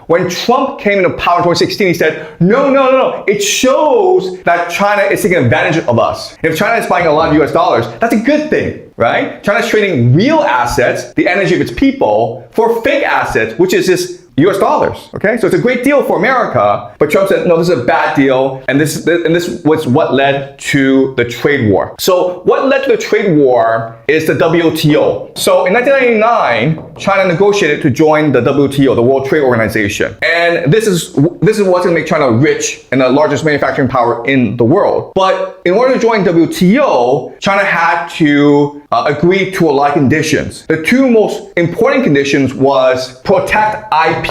When Trump came into power in 2016, he said, no. It shows that China is taking advantage of us. If China is buying a lot of US dollars, that's a good thing, right? China's trading real assets, the energy of its people, for fake assets, which is this US dollars, okay? So it's a great deal for America, but Trump said, no, this is a bad deal, and this was what led to the trade war. So what led to the trade war is the WTO. So in 1999, China negotiated to join the WTO, the World Trade Organization. And this is what's gonna make China rich and the largest manufacturing power in the world. But in order to join WTO, China had to agree to a lot of conditions. The two most important conditions was protect IP.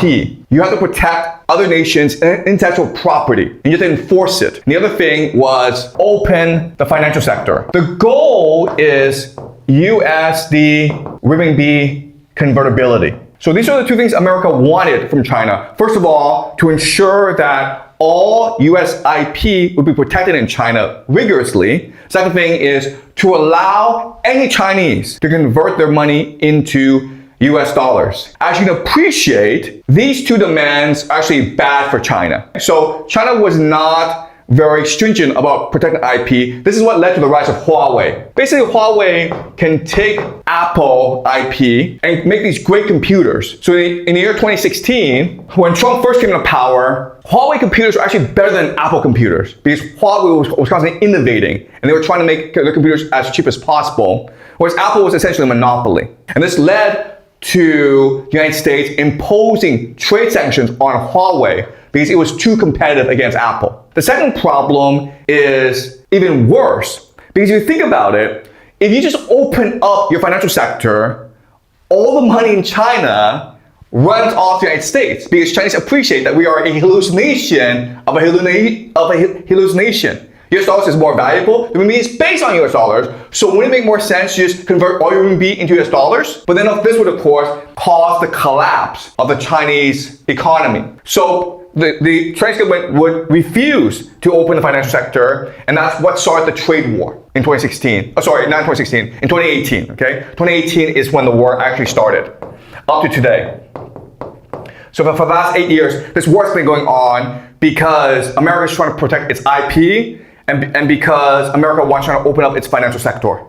You have to protect other nations' intellectual property, and you have to enforce it. And the other thing was open the financial sector. The goal is USD renminbi convertibility. So these are the two things America wanted from China. First of all, to ensure that all US IP would be protected in China rigorously. Second thing is to allow any Chinese to convert their money into US dollars. As you can appreciate, these two demands are actually bad for China. So China was not very stringent about protecting IP. This is what led to the rise of Huawei. Basically, Huawei can take Apple IP and make these great computers. So in the year 2016, when Trump first came into power, Huawei computers were actually better than Apple computers because Huawei was constantly innovating and they were trying to make their computers as cheap as possible, whereas Apple was essentially a monopoly. And this led to the United States imposing trade sanctions on Huawei because it was too competitive against Apple. The second problem is even worse because if you think about it, if you just open up your financial sector, all the money in China runs off the United States because Chinese appreciate that we are a hallucination of a hallucination. US dollars is more valuable. The renminbi is based on US dollars. So wouldn't it make more sense to just convert all your renminbi into US dollars? But then this would, of course, cause the collapse of the Chinese economy. So the Chinese government would refuse to open the financial sector, and that's what started the trade war in 2016. Oh, sorry, not 2016, in 2018, okay? 2018 is when the war actually started, up to today. So for the last 8 years, this war's been going on because America is trying to protect its IP and because America wants to open up its financial sector.